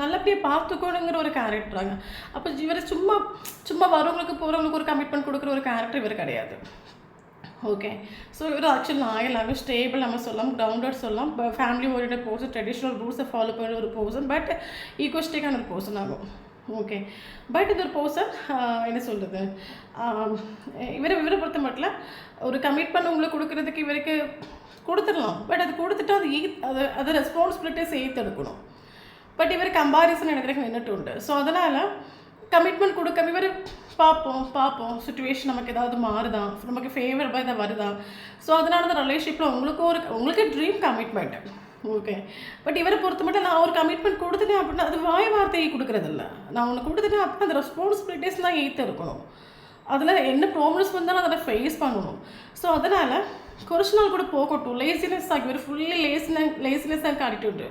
நல்லபடியாக பார்த்துக்கணுங்கிற ஒரு கேரக்டராங்க. அப்போ இவர் சும்மா வரவங்களுக்கு போகிறவங்களுக்கு ஒரு கமிட்மெண்ட் கொடுக்குற ஒரு கேரக்டர் இவர் கிடையாது. ஓகே, ஸோ இவர் ஆக்சுவலி லாயலாக ஸ்டேபிள் நம்ம சொல்லலாம், கிரவுண்டட் சொல்லலாம், ஃபேமிலி ஓரியன்ட் பர்சன், ட்ரெடிஷ்னல் ரூல்ஸை ஃபாலோ பண்ணுற ஒரு பர்சன், பட் ஈகோஸ்டிக்கான ஒரு பர்சன் ஆகும். ஓகே, பட் இது ஒரு பர்சன் என்ன சொல்கிறது, இவரை பொறுத்த மட்டும் ஒரு கமிட்மெண்ட் உங்களுக்கு கொடுக்குறதுக்கு இவருக்கு கொடுத்துடலாம். பட் அது கொடுத்துட்டு அது ரெஸ்பான்சிபிலிட்டிஸ் எடுக்கணும். பட் இவர் கம்பாரிசன் எனக்கு நின்றுட்டு உண்டு. ஸோ அதனால் கமிட்மெண்ட் கொடுக்க இவர் பார்ப்போம் சுச்சுவேஷன் நமக்கு ஏதாவது மாறுதா, நமக்கு ஃபேவரபாக எதாவது வருதா. ஸோ அதனால அந்த ரிலேஷன்ஷிப்பில் உங்களுக்கு ட்ரீம் கமிட்மெண்ட். ஓகே, பட் இவரை பொறுத்த மட்டும் நான் ஒரு கமிட்மெண்ட் கொடுத்துட்டேன் அப்படின்னா அது வாய் வார்த்தையை கொடுக்குறதில்ல. நான் ஒன்று கொடுத்துட்டேன் அப்படின்னா அந்த ரெஸ்பான்சிபிலிட்டிஸ் தான் இருக்கணும். அதில் என்ன ப்ராப்ளம்ஸ் வந்தாலும் அதை ஃபேஸ் பண்ணணும். ஸோ அதனால் கொஞ்ச நாள் கூட போகட்டும், லேசினஸ் ஆகி ஒரு ஃபுல்லி லேசினஸ்ஸாக காட்டிட்டு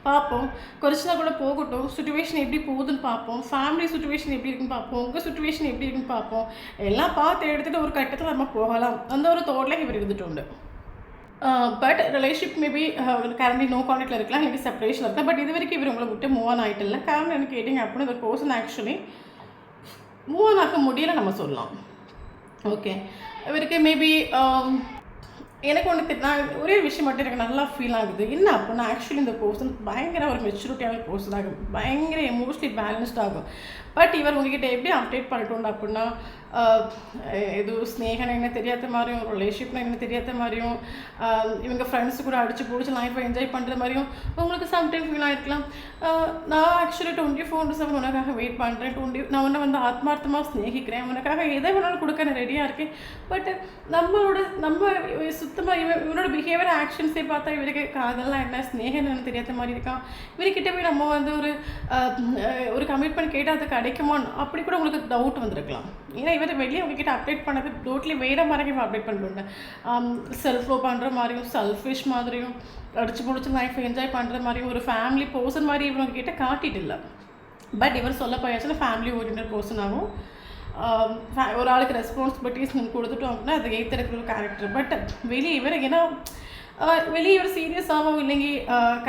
பார்ப்போம். கொஞ்ச நாள் கூட போகட்டும், சுச்சுவேஷன் எப்படி போகுதுன்னு பார்ப்போம், ஃபேமிலி சுச்சுவேஷன் எப்படி இருக்குன்னு பார்ப்போம், உங்கள் சுச்சுவேஷன் எப்படி இருக்குன்னு பார்ப்போம், எல்லாம் பார்த்து எடுத்துகிட்டு ஒரு கட்டத்தில் நம்ம போகலாம் அந்த ஒரு தோட்டில் இவர் இருந்துட்டு உண்டு. But relationship maybe currently no கான்டாக்டில் இருக்கலாம், எனக்கு செப்பரேஷன் இருக்கலாம். பட் இது வரைக்கும் இவர் உங்களை விட்டு மூவ் ஆன் ஆகிட்டு இல்லை. காரணம் எனக்கு கேட்டிங்க அப்படின்னு ஒரு பர்சன் ஆக்சுவலி மூவ் ஆன் ஆக முடியல நம்ம சொல்லலாம். ஓகே, இவருக்கு மேபி எனக்கு ஒன்று நான் ஒரே விஷயம் மட்டும் எனக்கு நல்லா ஃபீல் ஆகுது. என்ன அப்படின்னா ஆக்சுவலி இந்த பர்சன் பயங்கர ஒரு மெச்சூரிட்டியான பர்சன் ஆகும், பயங்கர எமோஷ்னலி பேலன்ஸ்ட் ஆகும். பட் இவர் உங்ககிட்ட எப்படி அப்டேட் பண்ணிட்டோம் அப்படின்னா இது ஸ்நேகனை என்ன தெரியாத மாதிரியும், ரிலேஷன்ஷிப்னா என்ன தெரியாத மாதிரியும், இவங்க ஃப்ரெண்ட்ஸு கூட அடித்து பிடிச்சி லைஃப்பை என்ஜாய் பண்ணுற மாதிரியும் உங்களுக்கு சம்டைம் ஃபீல் ஆகிருக்கலாம். நான் ஆக்சுவலி 24/7 உனக்காக வெயிட் பண்ணுறேன், நான் உன்னை ஆத்மார்த்தமாக ஸ்நேகிக்கிறேன், உனக்காக எதை வேணாலும் கொடுக்க நான் ரெடியாக இருக்கேன். பட் நம்ம சுத்தமாக இவனோட பிஹேவியர் ஆக்ஷன்ஸே பார்த்தா இவருக்கு காதெல்லாம் என்ன ஸ்நேகம் என்னன்னு தெரியாத மாதிரி இருக்கான். இவர்கிட்ட போய் நம்ம ஒரு கமிட்மெண்ட் கேட்டால் அது கிடைக்குமான்னு அப்படி கூட உங்களுக்கு டவுட் வந்திருக்கலாம். ஏன்னா இவர் வெளியே உங்ககிட்ட அப்டேட் பண்ணது டோட்லி வேறு மாதிரி இவன் அப்டேட் பண்ணிட்டு செல்ஃப் லோ பண்ணுற மாதிரியும், செல்ஃபிஷ் மாதிரியும், அடிச்சு பிடிச்சி லைஃப் என்ஜாய் பண்ணுற மாதிரியும் ஒரு ஃபேமிலி பர்சன் மாதிரி இவங்க கிட்ட காட்டிட்டு இல்லை. பட் இவர் சொல்ல போயாச்சுன்னா ஃபேமிலி ஓரியன்ட் பர்சனாகவும் ஒரு ஆளுக்கு ரெஸ்பான்சிபிலிட்டிஸ் நீங்கள் கொடுத்துட்டோம் அப்படின்னா அது ஏற்றுக்கிற ஒரு கேரக்டர். பட் வெளியே இவர் சீரியஸாகவும் இல்லைங்க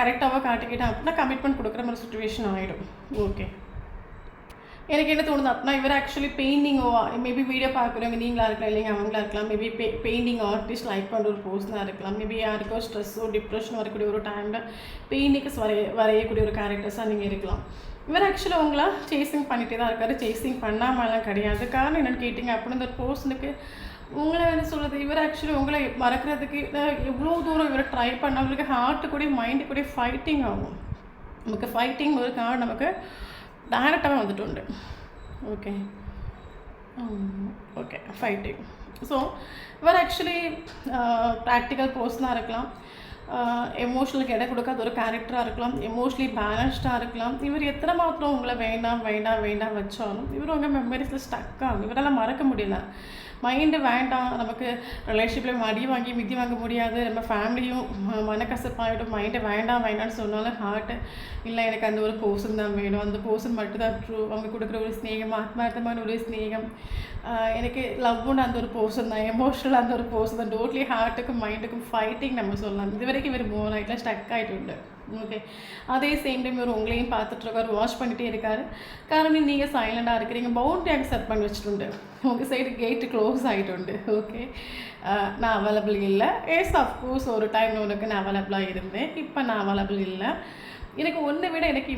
கரெக்டாகவோ காட்டிக்கிட்டேன் அப்படின்னா கமிட்மெண்ட் கொடுக்குற மாதிரி சுச்சுவேஷன் ஆகிடும். ஓகே, எனக்கு என்ன தோணுது அப்படின்னா இவர் ஆக்சுவலி பெயிண்டிங்கோ மேபி வீடியோ பார்க்குறவங்க நீங்களாக இருக்கலாம், இல்லைங்க அவங்களா இருக்கலாம், மேபி பெயிண்டிங் ஆர்டிஸ்ட் லைக் பண்ணுற ஒரு பர்சனாக இருக்கலாம், மேபி யாருக்கோ ஸ்ட்ரெஸ்ஸோ டிப்ரெஷன் வரக்கூடிய ஒரு டைமில் பெயிண்டிங்ஸ் வரையக்கூடிய ஒரு கேரக்டர்ஸாக நீங்கள் இருக்கலாம். இவர் ஆக்சுவலி அவங்களா சேசிங் பண்ணிகிட்டே தான் இருக்கார், சேசிங் பண்ணாமலாம் கிடையாது. காரணம் என்னென்னு கேட்டிங்க அப்படின்னு இந்த பர்சனுக்கு உங்களை என்ன சொல்கிறது, இவர் ஆக்சுவலி உங்களை மறக்கிறதுக்கு எவ்வளோ தூரம் இவர் ட்ரை பண்ண அவங்களுக்கு ஹார்ட்டு கூட மைண்டு கூட ஃபைட்டிங் ஆகும். நமக்கு ஃபைட்டிங் ஒரு காரணம் நமக்கு டைரக்டாகவே வந்துட்டு உண்டு. Okay fighting. ஸோ இவர் ஆக்சுவலி ப்ராக்டிக்கல் பர்சனாக இருக்கலாம், எமோஷனலுக்கு இடம் கொடுக்காத ஒரு கேரக்டராக இருக்கலாம், எமோஷ்னலி பேலன்ஸ்டாக இருக்கலாம். இவர் எத்தனை மாத்திரம் உங்களை வேண்டாம் வேண்டாம் வேண்டாம் வச்சாலும் இவர் உங்கள் மெமரிஸில் ஸ்டக் ஆகும். இவரால் மறக்க முடியல. மைண்டு வேண்டாம், நமக்கு ரிலேஷன்ஷிப்பில் அடி வாங்கி மிதி வாங்க முடியாது, நம்ம ஃபேமிலியும் மனக்கசப்பாகிடும், மைண்டு வேண்டாம் வேண்டாம்னு சொன்னாலும் ஹார்ட்டு இல்லை எனக்கு அந்த ஒரு பர்சன் தான் வேணும், அந்த பர்சன் மட்டும்தான் ட்ரூ, அவங்க கொடுக்குற ஒரு ஸ்நேகம், ஆத்மார்த்தமான ஒரு ஸ்நேகம், எனக்கு லவ்வுன்னு அந்த ஒரு பர்சன் தான், எமோஷனல் அந்த ஒரு பர்சன் தான், டோட்லி ஹார்ட்டுக்கும் மைண்டுக்கும் ஃபைட்டிங் நம்ம சொல்லலாம். இது வரைக்கும் இவர் மூவ் ஆகிட்டுலாம் ஸ்டக் ஆகிட்டு உண்டு. ஓகே, அதே சேம் டைம் இவர் உங்களையும் பார்த்துட்ருக்காரு, வாட்ச் பண்ணிகிட்டே இருக்காரு. காரணம் நீங்கள் சைலண்டாக இருக்கிறீங்க, பவுண்டரி அக்செப்ட் பண்ணி வச்சுட்டு உங்கள் சைடு கேட்டு க்ளோஸ் ஆகிட்டு. ஓகே, நான் அவைலபிள் இல்லை. அஃப்கோர்ஸ் ஒரு டைம் உனக்கு நான் அவைலபிளாக இருந்தேன், இப்போ நான் அவைலபிள் இல்லை. எனக்கு ஒன்றை விட எனக்கு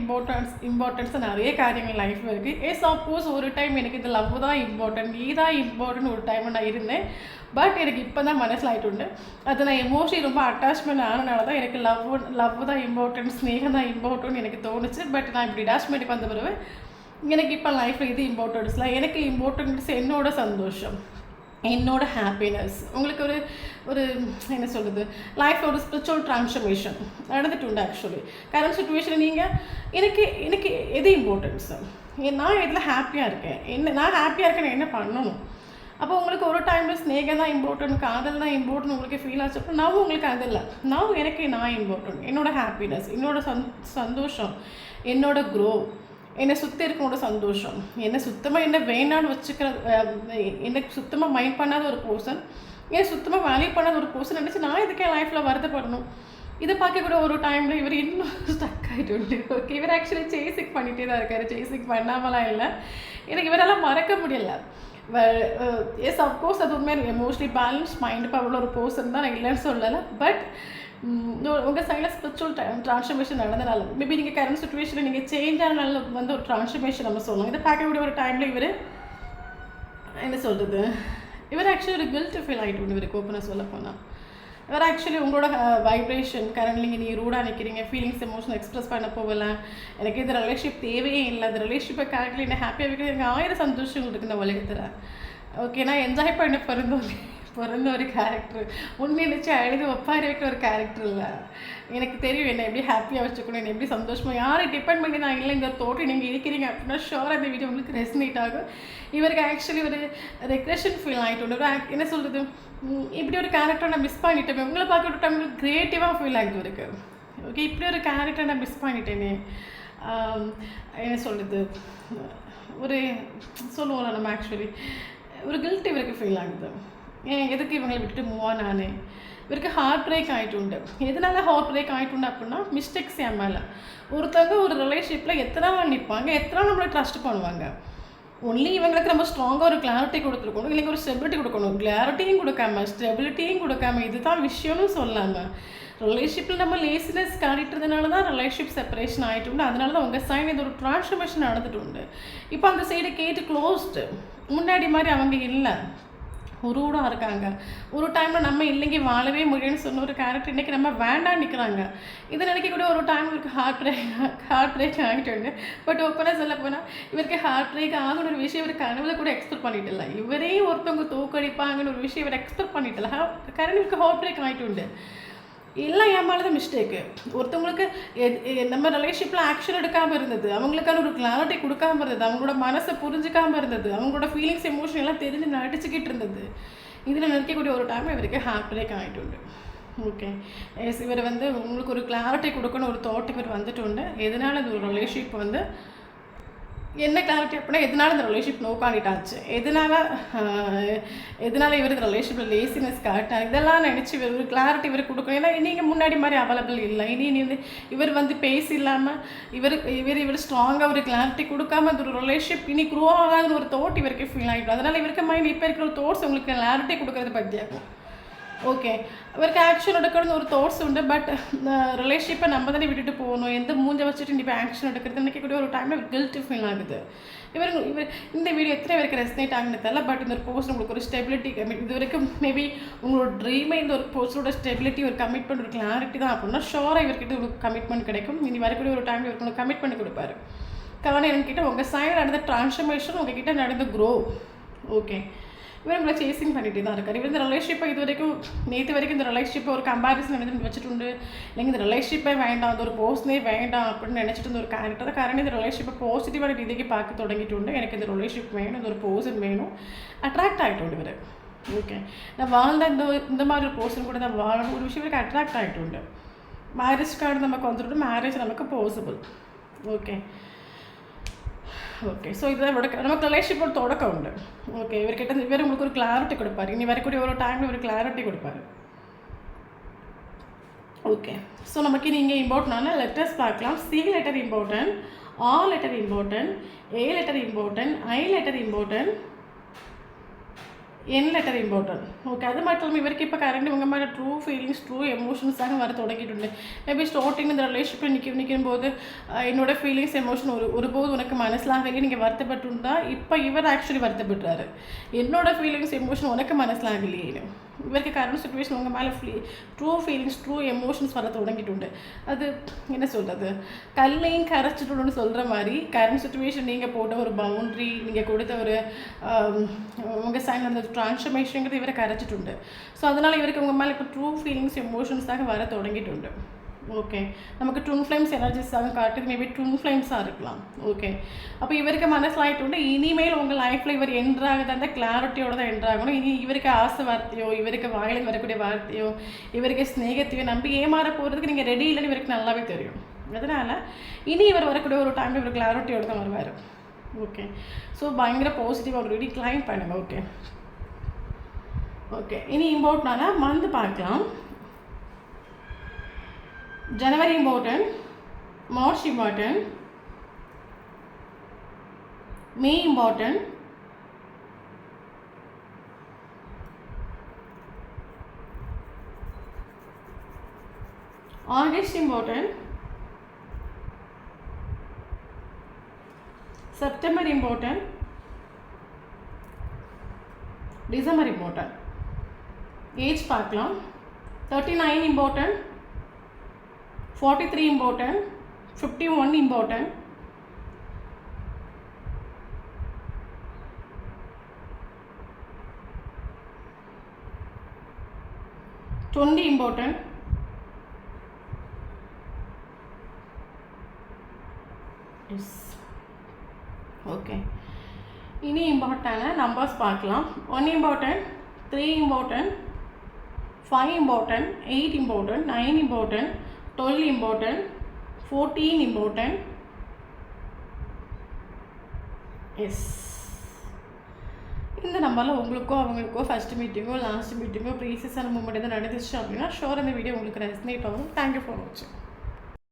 இம்பார்ட்டன்ஸாக நிறைய காரியங்கள் லைஃப்பில் இருக்குது. சப்போஸ் ஒரு டைம் எனக்கு இது லவ் தான் இம்பார்ட்டன்ட், நீ தான் இம்பார்ட்டன்ட் ஒரு டைம் நான் இருந்தேன். பட் எனக்கு இப்போ தான் மனசில் ஆகிட்டு அது நான் எமோஷனலி ரொம்ப அட்டாச்மெண்ட் ஆனனால தான் எனக்கு லவ் தான் இம்பார்ட்டன்ட், ஸ்னேகம் தான் இம்பார்ட்டன்ட் எனக்கு தோணுச்சு. பட் நான் இப்படி அட்டாச்மெண்ட்டுக்கு வந்த பிறகு எனக்கு இப்போ லைஃப்பில் இது இம்பார்ட்டன்ஸ்லாம் எனக்கு இம்பார்ட்டன்ஸ் என்னோட சந்தோஷம், என்னோட ஹாப்பினஸ். உங்களுக்கு ஒரு ஒரு என்ன சொல்கிறது, லைஃப்பில் ஒரு ஸ்பிரிச்சுவல் ட்ரான்ஸ்ஃபர்மேஷன் நடந்துட்டு உண்டு. ஆக்சுவலி கரண்ட் சுச்சுவேஷனில் நீங்கள் எனக்கு எது இம்பார்ட்டன்ஸு, நான் எதில் ஹாப்பியாக இருக்கேன், நான் ஹாப்பியாக இருக்கேன்னு என்ன பண்ணணும். அப்போ உங்களுக்கு ஒரு டைமில் ஸ்னேகம் தான் இம்பார்ட்டன்ட், காதல் தான் இம்பார்ட்டன்ட் உங்களுக்கு ஃபீல் ஆச்சு. அப்போ நான் உங்களுக்கு அது இல்லை, நான் இம்பார்ட்டன்ட், என்னோட ஹாப்பினஸ், என்னோட சந்தோஷம், என்னோட க்ரோ, என்னை சுற்றி இருக்கனோட சந்தோஷம், என்னை சுத்தமாக என்ன வேணான்னு வச்சுக்கிற, எனக்கு சுத்தமாக மைண்ட் பண்ணாத ஒரு பர்சன், ஏன் சுத்தமாக வேல்யூ பண்ணாத ஒரு பர்சன் நினச்சி நான் இதுக்கே லைஃப்பில் வருத்தப்படணும். இதை பார்க்க கூட ஒரு டைமில் இவர் இன்னும் ஸ்டக் ஆகிட்டு உண்டு. ஓகே, இவர் ஆக்சுவலி சேசிங் பண்ணிகிட்டே தான் இருக்கார், சேசிங் பண்ணாமலாம் இல்லை. எனக்கு இவரெல்லாம் மறக்க முடியலை. அஃப்கோர்ஸ் அது உண்மையாக எமோஷ்னலி பேலன்ஸ் மைண்டு பவர் ஒரு பர்சன் தான், நான் இல்லைன்னு சொல்லலை. பட் உங்கள் சைடில் ஸ்பிரிச்சுவல் ட்ரான்ஸ்ஃபர்மேஷன் நடந்தனால, மேபி நீங்கள் கரண்ட் சுச்சுவேஷனில் நீங்கள் சேஞ்ச் ஆனால வந்து ஒரு ட்ரான்ஸ்ஃபர்மேஷன் நம்ம சொல்லலாம். இதை பார்க்கக்கூடிய ஒரு டைமில் இவர் என்ன சொல்கிறது, இவர் ஆக்சுவலி ஒரு கில்ட் ஃபீல் ஆகிட்டு இவருக்கு ஓப்பனாக சொல்ல போனால். இவர் ஆக்சுவலி உங்களோட வைப்ரேஷன் கரண்ட்லி நீங்கள் ரூடாக நிற்கிறீங்க, ஃபீலிங்ஸ் எமோஷன் எக்ஸ்ப்ரெஸ் பண்ண போகல, எனக்கு இந்த ரிலேஷன்ஷிப் தேவையே இல்லை, அந்த ரிலேஷன்ஷிப்பை கரெக்ட்லி என்ன ஹாப்பியாக வைக்கிறது, எனக்கு 1000 சந்தோஷங்கள் இருக்குது இந்த உலகத்தில். ஓகே, நான் என்ஜாய் பண்ண பிறந்த ஒரு கேரக்டர், முன்னே நினச்சி அழுது ஒப்பாரி வைக்கிற ஒரு கேரக்டர் இல்லை. எனக்கு தெரியும் என்னை எப்படி ஹாப்பியாக வச்சுக்கணும், என்னை எப்படி சந்தோஷமாக, யாரை டிபெண்ட் பண்ணி நான் இல்லை இந்த தோட்டம் நீங்கள் இருக்கிறீங்க அப்படின்னா ஷோராக இந்த வீடியோ உங்களுக்கு ரெசனேட் ஆகும். இவருக்கு ஆக்சுவலி ஒரு ரெக்ரெஷன் ஃபீல் ஆகிட்டு என்ன சொல்கிறது, இப்படி ஒரு கேரக்டரை நான் மிஸ் பண்ணிட்டேன், உங்களை பார்க்க ஒரு டைம் க்ரியேட்டிவாக ஃபீல் ஆகிட்டு இருக்கு. ஓகே, இப்படி ஒரு கேரக்டரை நான் மிஸ் பண்ணிட்டேனே, என்ன சொல்கிறது, ஒரு சொல்லுவோம்ல நம்ம ஆக்சுவலி ஒரு கில்ட் இவருக்கு ஃபீல் ஆகுது. எதுக்கு இவங்களை விட்டுட்டு மூவ் ஆனானே, இவருக்கு ஹார்ட் பிரேக் ஆகிட்டு. எதனால ஹார்ட் பிரேக் ஆகிட்டு அப்படின்னா மிஸ்டேக்ஸ் என் மேலே. ஒருத்தவங்க ஒரு ரிலேஷன்ஷிப்பில் எத்தனை நாள் நிற்பாங்க, எத்தனை நாள் நம்மளை ட்ரஸ்ட் பண்ணுவாங்க. ஒன்லி இவங்களுக்கு நம்ம ஸ்ட்ராங்காக ஒரு கிளாரிட்டி கொடுத்துருக்கணும், இல்லைங்க ஒரு ஸ்டெபிலிட்டி கொடுக்கணும். கிளாரிட்டியும் கொடுக்காம ஸ்டெபிலிட்டியும் கொடுக்காம இதுதான் விஷயம்னு சொல்லாமல் ரிலேஷன்ஷிப்பில் நம்ம லேசினஸ் காட்டிட்டதுனால தான் ரிலேஷன்ஷிப் செப்பரேஷன் ஆகிட்டு உண்டு. அதனால தான் உங்கள் சைடு இது ஒரு ட்ரான்ஸ்ஃபர்மேஷன் நடந்துட்டு உண்டு. இப்போ அந்த சைடு கேட்டு க்ளோஸ்டு, முன்னாடி மாதிரி அவங்க இல்லை, ரூடாக இருக்காங்க. ஒரு டைமில் நம்ம இல்லைங்க வாழவே முடியும்னு சொன்ன ஒரு கேரக்டர் இன்றைக்கி நம்ம வேண்டாம் நிற்கிறாங்க. இதை நினைக்கக்கூடிய ஒரு டைம் இவருக்கு ஹார்ட் பிரேக் ஆகிட்டு. பட் ஓப்பனாக சொல்ல போனால் இவருக்கு ஹார்ட் பிரேக் ஆகணும் ஒரு விஷயம் இவர் கனவுல கூட எக்ஸ்பெக்ட் பண்ணிட்டு இல்லை. இவரே ஒருத்தவங்க தோக்கடிப்பாங்கன்னு ஒரு விஷயம் இவர் எக்ஸ்பெக்ட் பண்ணிட்டு இல்லை. கரண்ட் இவருக்கு ஹார்ட் பிரேக் ஆகிட்டு எல்லாம் என் மேலே தான் மிஸ்டேக்கு. ஒருத்தவங்களுக்கு நம்ம ரிலேஷன்ஷிப்பில் ஆக்ஷன் எடுக்காமல் இருந்தது, அவங்களுக்கான ஒரு கிளாரிட்டி கொடுக்காமல் இருந்தது, அவங்களோட மனசை புரிஞ்சிக்காமல் இருந்தது, அவங்களோட ஃபீலிங்ஸ் எமோஷன் எல்லாம் தெரிஞ்சு நடிச்சுக்கிட்டு இருந்தது. இதில் நினைக்கக்கூடிய ஒரு டைம் இவருக்கு ஹார்ட் பிரேக் ஆகிட்டு உண்டு. ஓகே, இவர் வந்து உங்களுக்கு ஒரு கிளாரிட்டி கொடுக்கணும் ஒரு தாட் இவர் வந்துட்டு உண்டு. எதனால் இந்த ஒரு ரிலேஷன்ஷிப் வந்து என்ன கிளாரிட்டி அப்படின்னா எதனால் இந்த ரிலேஷன்ஷிப் நோ காண்டிட்டாச்சு, எதனால் இவருக்கு ரிலேஷன்ஷிப்பில் லேசினஸ் காட்டார், இதெல்லாம் நினச்சி இவர் ஒரு கிளாரிட்டி இவர் கொடுக்கணும். ஏன்னா நீங்கள் முன்னாடி மாதிரி அவைலபிள் இல்லை. இனி வந்து இவர் வந்து பேசி இல்லாமல் இவர் ஸ்ட்ராங்காக ஒரு கிளாரிட்டி கொடுக்காம அந்த ஒரு ரிலேஷன்ஷிப் இனி க்ரோ ஆகாதுன்னு ஒரு தாட் இவருக்கு ஃபீல் ஆகிடும். அதனால் இவருக்கு மைண்ட் இப்போ இருக்கிற ஒரு தாட்ஸ் உங்களுக்கு கிளாரிட்டி கொடுக்கறது பற்றியாகும். ஓகே, இவருக்கு ஆக்ஷன் எடுக்கணும்னு ஒரு தாட்ஸ் உண்டு. பட் ரிலேஷன்ஷிப்பை நம்ம தானே விட்டுட்டு போகணும், எந்த மூஞ்சை வச்சுட்டு இப்போ ஆக்ஷன் எடுக்கிறது நினைக்கக்கூடிய ஒரு டைமில் கில்ட்டி ஃபீல் ஆகுது. இவர் இந்த வீடியோ எத்தனை பேருக்கு ரெசனேட் ஆகுன்னு தெரியல. பட் இந்த ஒரு போஸ்ட் உங்களுக்கு ஒரு ஸ்டெபிலிட்டி, இது வரைக்கும் மேபி உங்களோட ட்ரீமை இந்த ஒரு போஸ்டோட ஸ்டெபிலிட்டி ஒரு கமிட்மெண்ட் ஒரு கிளாரிட்டி தான் அப்படின்னா ஷோராக இவர்கிட்ட ஒரு கமிட்மெண்ட் கிடைக்கும். இனி வரக்கூடிய ஒரு டைமில் இவருக்கு உங்களுக்கு கமிட்மெண்ட் கொடுப்பாரு. காரணம் என்கிட்ட உங்கள் சைடு நடந்த ட்ரான்ஸ்ஃபர்மேஷன் உங்ககிட்ட நடந்த க்ரோ. ஓகே, இவர் உங்களை சேசிங் பண்ணிகிட்டே தான் இருக்கார். இவர் இந்த ரிலேஷன்ஷிப்பை இது வரைக்கும் நேற்று வரைக்கும் இந்த ரிலேஷன்ஷிப்பை ஒரு கம்பேரிசன் நினைச்சு வச்சுட்டு இல்லைங்க இந்த ரிலேஷன்ஷிப்பே வேண்டாம், அந்த ஒரு போஸ்னே வேண்டாம் அப்படின்னு நினச்சிட்டு இருந்த ஒரு கேரக்டர் காரணம் இந்த ரிலேஷன்ஷிப்பை பாசிட்டிவான ரீதிக்கு பார்க்க தொடங்கிட்டு எனக்கு இந்த ரிலேஷன்ஷிப் வேணும், இந்த ஒரு பர்சன் வேணும், அட்ராக்ட் ஆகிட்டு இவர். ஓகே, நான் வாழ்ந்த இந்த மாதிரி ஒரு பர்சன் கூட நான் வாழணும் ஒரு விஷயம் இவருக்கு அட்ராக்ட் ஆகிட்டு மேரேஜ் கார்டு நமக்கு வந்துட்டு மேரேஜ் நமக்கு பாசிபிள். ஓகே ஓகே, ஸோ இதுதான் நமக்கு ரிலேஷன்ஷிப்போட தொடக்கம் உண்டு. ஓகே, இவர்கிட்ட இவர் உங்களுக்கு ஒரு கிளாரிட்டி கொடுப்பாரு, இனி வரக்கூடிய ஒரு டைமில் ஒரு கிளாரிட்டி கொடுப்பாரு. ஓகே, ஸோ நமக்கு நீங்கள் இம்பார்ட்டன்டான லெட்டர்ஸ் பார்க்கலாம். C letter important, R letter important, A letter important, I letter important, N letter important. Okay, அது மட்டும் இல்லாமல் இவருக்கு இப்போ கரண்ட் உங்கள் மேலே ட்ரூ ஃபீலிங்ஸ் ட்ரூ எமோஷன்ஸாக வர தொடங்கிட்டு மேபி ஸ்டார்டிங் இந்த ரிலேஷன்ஷிப்பில் நிற்கும் போது என்னோட ஃபீலிங்ஸ் எமோஷன் ஒருபோது உனக்கு மனசிலாகலையே நீங்கள் வருத்தப்பட்டுருந்தா இப்போ இவர் ஆக்சுவலி வருத்தப்படுறாரு. என்னோட ஃபீலிங்ஸ் எமோஷன் உனக்கு மனசிலாகலையே. இவருக்கு கரண்ட் சுச்சுவேஷன் உங்கள் மேலே ட்ரூ ஃபீலிங்ஸ் ட்ரூ எமோஷன்ஸ் வர தொடங்கிட்டு அது என்ன சொல்கிறது, கல்லையும் கரைச்சிட்டுன்னு சொல்கிற மாதிரி கரண்ட் சுச்சுவேஷன் நீங்கள் போட்ட ஒரு பவுண்ட்ரி, நீங்கள் கொடுத்த ஒரு உங்கள் சைன் அந்த ட்ரான்ஸ்ஃபர்மேஷனுங்கிறது இவரை கரைச்சிட்டு. ஸோ அதனால் இவருக்கு உங்கள் மேலே இப்போ ட்ரூ ஃபீலிங்ஸ் எமோஷன்ஸாக வர தொடங்கிட்டு. ஓகே, நமக்கு ட்வின் ஃப்ளேம்ஸ் எனர்ஜிஸாக காட்டுது, மேபி ட்வின் ஃப்ளேம்ஸாக இருக்கலாம். ஓகே, அப்போ இவருக்கு மனசிலாகிட்டு இனிமேல் உங்கள் லைஃப்பில் இவர் என்ட்ராகுது அந்த கிளாரிட்டியோட தான் என்ட்ராகணும். இனி இவருக்கு ஆசை வார்த்தையோ இவருக்கு வாயிலுக்கு வரக்கூடிய வார்த்தையோ இவருக்கு ஸ்நேகத்தையோ நம்பி ஏமாற போகிறதுக்கு நீங்கள் ரெடி இல்லைன்னு இவருக்கு நல்லாவே தெரியும். அதனால் இனி இவர் வரக்கூடிய ஒரு டைமில் இவர் கிளாரிட்டியோட தான் வருவார். ஓகே, ஸோ பயங்கர பாசிட்டிவாக ஒரு ரெடி கிளைம் பண்ணுங்கள். ஓகே ஓகே, இனி இம்பார்ட்டன்டான மந்த் பார்க்கலாம். January important, March important, May important, August important, September important, December important. Age பார்க்கலாம். 39 important, 43 important, 51 important, 20 important, yes. Okay, இனி இம்பார்ட்டன்டான நம்பர்ஸ் பார்க்கலாம். 1 important, 3 important, 5 important, 8 important, 9 important, 12 important, 14 important, S. இந்த நம்பரில் உங்களுக்கோ அவங்களுக்கோ ஃபஸ்ட்டு மீட்டிங்கோ லாஸ்ட் மீட்டிங்கோ ப்ரீசியஸான மூமெண்ட் எதாவது நடந்துச்சு அப்படின்னா ஷோர் இந்த வீடியோ உங்களுக்கு ரெஸ்னேட் ஆகும். தேங்க்யூ ஃபார் வாட்சிங்.